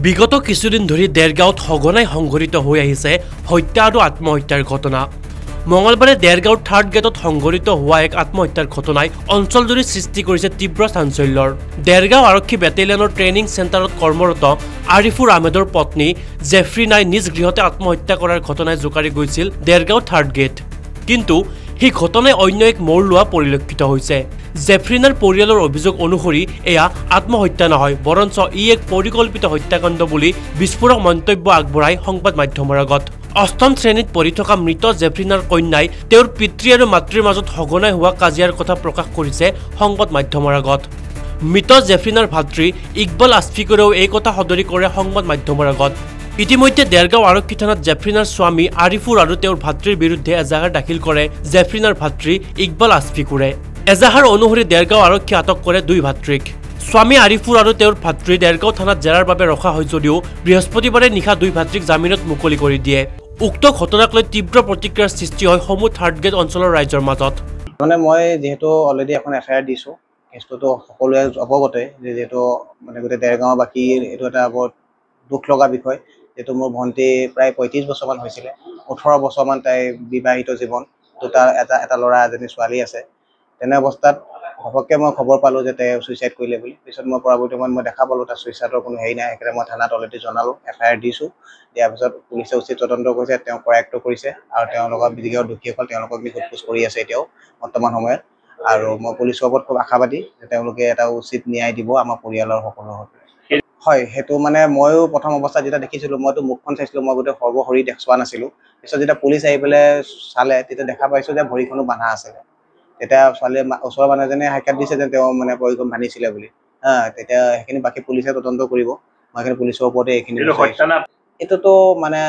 বিগত কিছুদিন ধৰি দেৰগাঁৱত সঘনাই সংঘটিত হৈ আহিছে হত্যা আৰু আত্মহত্যাৰ ঘটনা। মঙলবাৰে দেৰগাঁৱৰ থাৰ্ড গেটত সংঘটিত হোৱা এক আত্মহত্যাৰ ঘটনাই অঞ্চলজুৰি সৃষ্টি কৰিছে তীব্ৰ চাঞ্চল্যৰ। দেৰগাঁও আৰক্ষী বেটেলিয়নৰ ট্ৰেইনিং চেণ্টাৰত কৰ্মৰত আৰিফুৰ আহমেদৰ পত্নী জেফ্ৰিনাই নিজ গৃহতে আত্মহত্যা কৰাৰ ঘটনাই জোকাৰি গৈছিল দেৰগাঁও থাৰ্ড গেট। কিন্তু সেই ঘটনাই অন্য এক মোড় লোৱা পৰিলক্ষিত হৈছে। জেফ্ৰিনাৰ পৰিয়ালৰ অভিযোগ অনুসৰি এয়া আত্মহত্যা নহয়, বৰঞ্চ ই এক পৰিকল্পিত হত্যাকাণ্ড বুলি বিস্ফোৰক মন্তব্য আগবঢ়াই সংবাদ মাধ্যমৰ আগত। অষ্টম শ্ৰেণীত পঢ়ি থকা মৃত জেফ্ৰিনাৰ কন্যাই তেওঁৰ পিতৃ আৰু মাতৃৰ মাজত সঘনাই হোৱা কাজিয়াৰ কথা প্ৰকাশ কৰিছে সংবাদ মাধ্যমৰ আগত। মৃত জেফ্ৰিনাৰ ভাতৃ ইকবাল আছফিকৰেও এই কথা সদৰি কৰে সংবাদ মাধ্যমৰ আগত। ইতিমধ্যে দেৰগাঁও আৰক্ষী থানাত জেফ্ৰিনাৰ স্বামী আৰিফুৰ আৰু তেওঁৰ ভাতৃৰ বিৰুদ্ধে এজাহাৰ দাখিল কৰে জেফ্ৰিনাৰ ভাতৃ ইকবাল আছফিকুৰে। এজাহাৰ অনুসৰি দেৰগাঁও আৰক্ষী আটক কৰে দুই ভাতৃক। স্বামী আৰিফুৰ আৰু তেওঁৰ ভাতৃ দেৰগাঁও থানাত জেৰাৰ বাবে ৰখা হয় যদিও বৃহস্পতিবাৰে নিশা দুই ভাতৃক জামিনত মুকলি কৰি দিয়ে। উক্ত ঘটনাক লৈ তীব্ৰ প্ৰতিক্ৰিয়াৰ সৃষ্টি হয় সমূহ থাৰ্ড গেট অঞ্চলৰ ৰাইজৰ মাজত। মানে মই যেহেতু অলৰেডি এখন এফআইআৰ দিছো, কেছটোতো সকলোৱে অৱগতে যেহেতু মানে গোটেই দেৰগাঁওবাসীৰ এইটো এটা বৰ দুখ লগা বিষয়। যেহেতু মোৰ ভণ্টি প্ৰায় 35 বছৰমান হৈছিলে, 18 বছৰমান তাই বিবাহিত জীৱন, এটা ল'ৰা এজনী ছোৱালী আছে। তেনে অৱস্থাত ঘপককৈ মই খবৰ পালোঁ যে তাই ছুইচাইড কৰিলে বুলি। পিছত মই পৰৱৰ্তী সময়ত মই দেখা পালোঁ তাৰ ছুইচাইডৰ কোনো হেৰি নাই। সেইকাৰণে মই থানাত অলৰেডি জনালোঁ, এফআইআৰ দিছোঁ। দিয়াৰ পিছত পুলিচে উচিত তদন্ত কৰিছে, তেওঁ কৰায়ত্ব কৰিছে আৰু তেওঁলোকক যিকেইটা দোষীসকল তেওঁলোকক সোধ-পোছ কৰি আছে এতিয়াও বৰ্তমান সময়ত। আৰু মই পুলিচৰ ওপৰত খুব আশাবাদী যে তেওঁলোকে এটা উচিত ন্যায় দিব আমাৰ পৰিয়ালৰ সকলোৰ সৈতে। হয়, সেইটো মানে ময়ো প্ৰথম অৱস্থাত যেতিয়া দেখিছিলোঁ, মইতো মুখখন চাইছিলোঁ, মই গোটেই সৰ্বশৰীৰ চোৱা নাছিলোঁ। পিছত যেতিয়া পুলিচ আহি পেলাই চালে, তেতিয়া দেখা পাইছোঁ যে ভৰিখনো বান্ধা আছিলে। তেতিয়া ছোৱালীয়ে ওচৰৰ মানুহ এজনে সাক্ষাৎ দিছে যে তেওঁ মানে ভৰিখন ভাঙিছিলে বুলি। তেতিয়া সেইখিনি বাকী পুলিচে তদন্ত কৰিব। মই সেইখিনি পুলিচৰ ওপৰতে এইখিনি এইটোতো মানে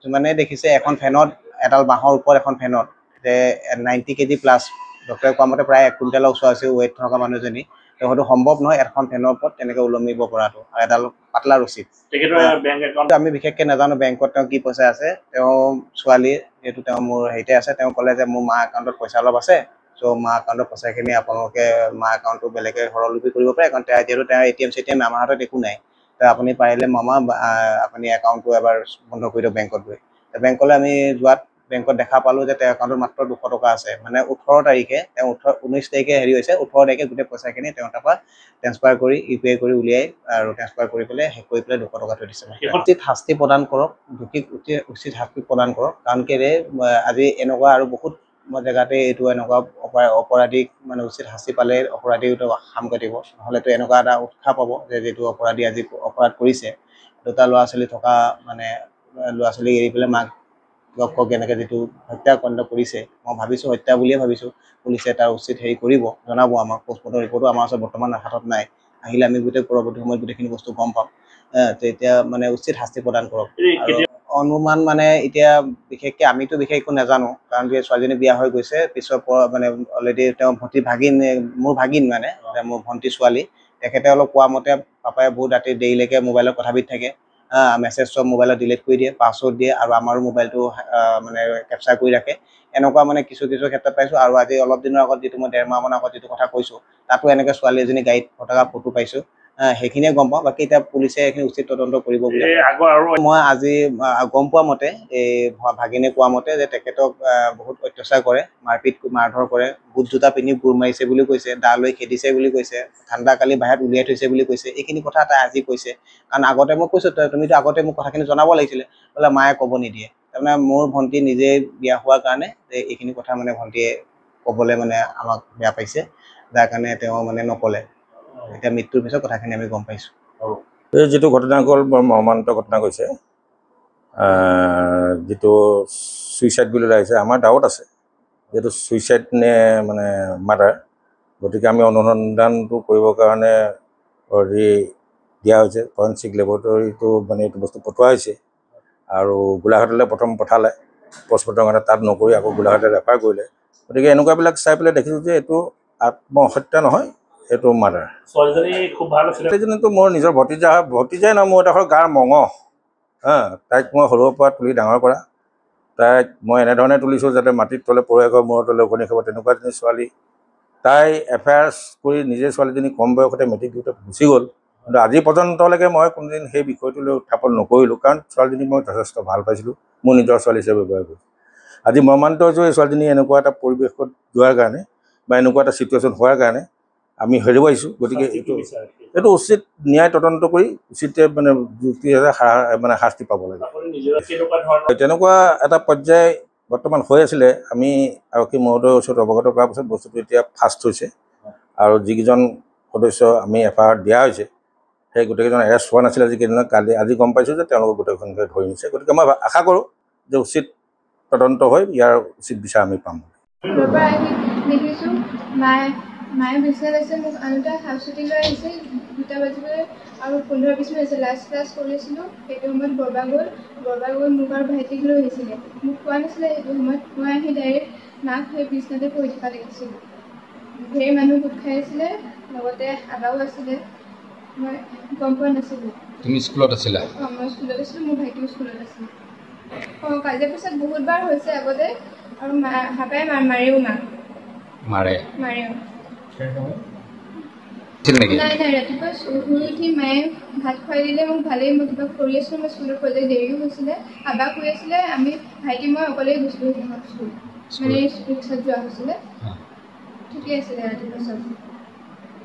যিমানে দেখিছে এখন ফেনত, এডাল বাঁহৰ ওপৰত এখন ফেনত যে 90 কেজি প্লাছ, ডক্টৰে কোৱা মতে প্ৰায় 1 কুইণ্টেলৰ ওচৰা ওচৰি ৱেইট থকা মানুহজনী, তেওঁ হয়তো সম্ভৱ নহয় এখন ফেনৰ ওপৰত তেনেকৈ ওলমিব পৰাটো, আৰু এডাল পাতলা ৰছী। আমি বিশেষকৈ নাজানো বেংকত তেওঁ কি পইচা আছে। তেওঁ ছোৱালী যিহেতু তেওঁ মোৰ হেৰিতে আছে, তেওঁ ক'লে যে মোৰ মা একাউণ্টত পইচা অলপ আছে, চ' মা একাউণ্টৰ পইচাখিনি আপোনালোকে মা একাউণ্টটো বেলেগে সৰলৰূপী কৰিব পাৰে, কাৰণ যিহেতু তেওঁৰ ATM আমাৰ হাতত একো নাই। তো আপুনি পাৰিলে মামা আপুনি একাউণ্টটো এবাৰ বন্ধ কৰি দিয়ক বেংকত গৈ। বেংকলৈ আমি যোৱাত বেংকত দেখা পালোঁ যে তেওঁৰ একাউণ্টত মাত্ৰ 200 টকা আছে। মানে 18 তাৰিখে তেওঁ 19 তাৰিখে হেৰি হৈছে, 18 তাৰিখে গোটেই পইচাখিনি তেওঁ তাৰপৰা ট্ৰেন্সফাৰ কৰি UPI কৰি উলিয়াই আৰু ট্ৰেন্সফাৰ কৰি পেলাই শেষ কৰি পেলাই 200 টকা থৈ দিছে। উচিত শাস্তি প্ৰদান কৰক, দোষীক উচিত শাস্তি প্ৰদান কৰক, কাৰণ কেলে আজি এনেকুৱা আৰু বহুত জেগাতে এইটো এনেকুৱা অপৰাধীক মানে উচিত শাস্তি পালে অপৰাধীটো সাম কাটিব, নহ'লেতো এনেকুৱা এটা উৎসাহ পাব যে যিটো অপৰাধী আজি অপৰাধ কৰিছে, দুটা ল'ৰা ছোৱালী থকা মানে ল'ৰা ছোৱালীক এৰি পেলাই মাক বাপেকক এনেকৈ যিটো হত্যাকাণ্ড কৰিছে, মই ভাবিছোঁ হত্যা বুলিয়ে ভাবিছোঁ। পুলিচে তাৰ উচিত হেৰি কৰিব, জনাব আমাক। পোষ্টমৰ্টম ৰিপৰ্টো আমাৰ ওচৰত বৰ্তমান হাতত নাই, আহিলে আমি গোটেই পৰৱৰ্তী সময়ত গোটেইখিনি বস্তু গম পাম। তেতিয়া মানে উচিত শাস্তি প্ৰদান কৰক। আৰু অনুমান মানে এতিয়া বিশেষকৈ আমিতো বিশেষ একো নাজানো, কাৰণ ছোৱালীজনী বিয়া হৈ গৈছে, পিছৰ মানে অলৰেডি তেওঁ মোৰ ভাগিন মানে মোৰ ভণ্টি ছোৱালী, তেখেতে অলপ কোৱা মতে পাপাই বহুত ৰাতি দেৰিলৈকে মোবাইলত কথা পাতি থাকে, মেছেজ চব মোবাইলত ডিলিট কৰি দিয়ে, পাছৱৰ্ড দিয়ে, আৰু আমাৰো মোবাইলটো মানে কেপচাৰ কৰি ৰাখে। এনেকুৱা মানে কিছু ক্ষেত্ৰত পাইছোঁ। আৰু আজি অলপ দিনৰ আগত যিটো মই 1.5 মাহমান আগত যিটো কথা কৈছোঁ, তাতো এনেকৈ ছোৱালী এজনী গাড়ীত থকা ফটো পাইছোঁ। সেইখিনিয়ে গম পাওঁ, বাকী এতিয়া পুলিচে এইখিনি উচিত তদন্ত কৰিব বুলি মই আজি গম পোৱা মতে, এই ভাগিনে কোৱা মতে যে তেখেতক বহুত অত্যাচাৰ কৰে, মাৰধৰ কৰে, বুট জোতা পিন্ধি বুৰ মাৰিছে বুলি কৈছে, দা লৈ খেদিছে বুলি কৈছে, ঠাণ্ডা কালি বাহিৰত উলিয়াই থৈছে বুলি কৈছে। এইখিনি কথা তাই আজি কৈছে, কাৰণ আগতে মই কৈছোঁ তুমিতো আগতে মোক কথাখিনি জনাব লাগিছিলে, বোলে মায়ে ক'ব নিদিয়ে। তাৰমানে মোৰ ভণ্টি নিজেই বিয়া হোৱাৰ কাৰণে এইখিনি কথা মানে ভণ্টিয়ে ক'বলৈ মানে আমাক বেয়া পাইছে, যাৰ কাৰণে তেওঁ মানে নক'লে। এতিয়া মৃত্যুৰ পিছত কথাখিনি আমি গম পাইছোঁ। এই যিটো ঘটনা গ'ল বৰ মৰ্মান্তিক ঘটনা গৈছে, যিটো ছুইচাইড বুলি ওলাইছে, আমাৰ ডাউট আছে যিহেতু ছুইচাইড নে মানে মাৰ্ডাৰ। গতিকে আমি অনুসন্ধানটো কৰিবৰ কাৰণে অলৰেডি দিয়া হৈছে, ফৰেনচিক লেবৰেটৰীটো মানে এইটো বস্তু পঠোৱা হৈছে, আৰু গোলাঘাটলৈ প্ৰথম পঠালে পষ্টমৰ্টমৰ কাৰণে, তাত নকৰি আকৌ গোলাঘাটলৈ ৰেফাৰ কৰিলে। গতিকে এনেকুৱাবিলাক চাই পেলাই দেখিছোঁ যে এইটো আত্মহত্যা নহয়, এইটো মাৰ্ডাৰ। ছোৱালীজনী খুব ভাল আছিলে। ছোৱালীজনীতো মোৰ নিজৰ ভতিজাই নহয়, মোৰ এডোখৰ গাৰ মঙহ। তাইক মই সৰুৰ পৰা তুলি ডাঙৰ কৰা, তাইক মই এনেধৰণে তুলিছোঁ যাতে মাটিত তলে পৰে গৈ মূৰৰ তলে উকনি খাব, তেনেকুৱা এজনী ছোৱালী। তাই এফআইআৰ কৰি নিজে ছোৱালীজনী কম বয়সতে মেট্ৰিক দিওঁতে গুচি গ'ল। কিন্তু আজি পৰ্যন্তলৈকে মই কোনোদিন সেই বিষয়টো লৈ উত্থাপন নকৰিলোঁ, কাৰণ ছোৱালীজনী মই যথেষ্ট ভাল পাইছিলোঁ, মোৰ নিজৰ ছোৱালী হিচাপে ব্যৱহাৰ কৰিছোঁ। আজি মৰ্মান্তিত হৈছোঁ এই ছোৱালীজনী এনেকুৱা এটা পৰিৱেশত যোৱাৰ কাৰণে বা এনেকুৱা এটা ছিটুৱেশ্যন হোৱাৰ কাৰণে আমি হেৰুৱাইছোঁ। গতিকে এইটো উচিত ন্যায় তদন্ত কৰি উচিত মানে শাস্তি পাব লাগে। তেনেকুৱা এটা পৰ্যায় বৰ্তমান হৈ আছিলে, আমি আৰক্ষী মহোদয়ৰ ওচৰত অৱগত কৰাৰ পাছত বস্তুটো এতিয়া ফাষ্ট হৈছে আৰু যিকেইজন সদস্য আমি FIR দিয়া হৈছে সেই গোটেইকেইজন এৰেষ্ট হোৱা নাছিলে যিকেইদিনত, আজি গম পাইছোঁ যে তেওঁলোকক গোটেইখনকে ধৰি নিছে। গতিকে মই আশা কৰোঁ যে উচিত তদন্ত হৈ ইয়াৰ উচিত বিচাৰ আমি পাম। দেখিছোঁ মায়ে বিচনাত আছে, মোক আনোতে হাফ ছুটি লৈ আহিছিল 2টা বাজিবলৈ আৰু 15-20 মিনিট আছে। লাষ্ট ক্লাছ কৰিছিলোঁ, সেইটো সময়ত বৰবা গ'ল মোক আৰু ভাইটিক লৈ আহিছিলে, মোক কোৱা নাছিলে সেইটো সময়ত। মই আহি ডাইৰেক্ট মাক সেই বিচনাতে পৰি থকা দেখিছিলোঁ। ধেৰ মানুহ গোট খাই আছিলে, লগতে আগাও আছিলে, মই গম পোৱা নাছিলোঁ। তুমি স্কুলত আছিলা? মই স্কুলত আছিলোঁ, মোৰ ভাইটিও স্কুলত আছিলে। কাজিয়া পেচাল বহুতবাৰ হৈছে আগতে, আৰু হাপাই মাৰেও মাৰেও। নাই ৰাতিপুৱা শুই উঠি মায়ে ভাত খুৱাই দিলে মোক, ভালেই। মই কিবা কৰি আছিলোঁ, মই স্কুলত পৰ্যায় দেৰিও হৈছিলে, আবা শুই আছিলে, আমি ভাইটি মই অকলেই গৈছিলোঁ সিহঁত স্কুল, মানে ৰিক্সাত যোৱা হৈছিলে। ঠিকে আছিলে ৰাতিপুৱা চব।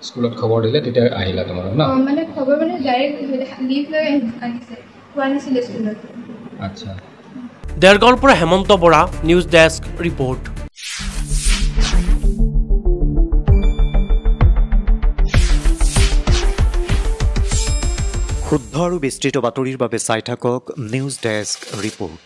স্কুলত খবৰ দিলে তেতিয়া আহিলা তোমালোক ন? মানে খবৰ মানে ডাইৰেক্ট লিভ লৈ আনিছে, পোৱা নাছিলে স্কুলত। আচ্ছা। দেৰগাঁৱৰ পৰা Hemanta Bora, news desk report. শুদ্ধ আৰু বিস্তৃত বাতৰিৰ বাবে চাই থাকক নিউজ ডেস্ক ৰিপৰ্ট।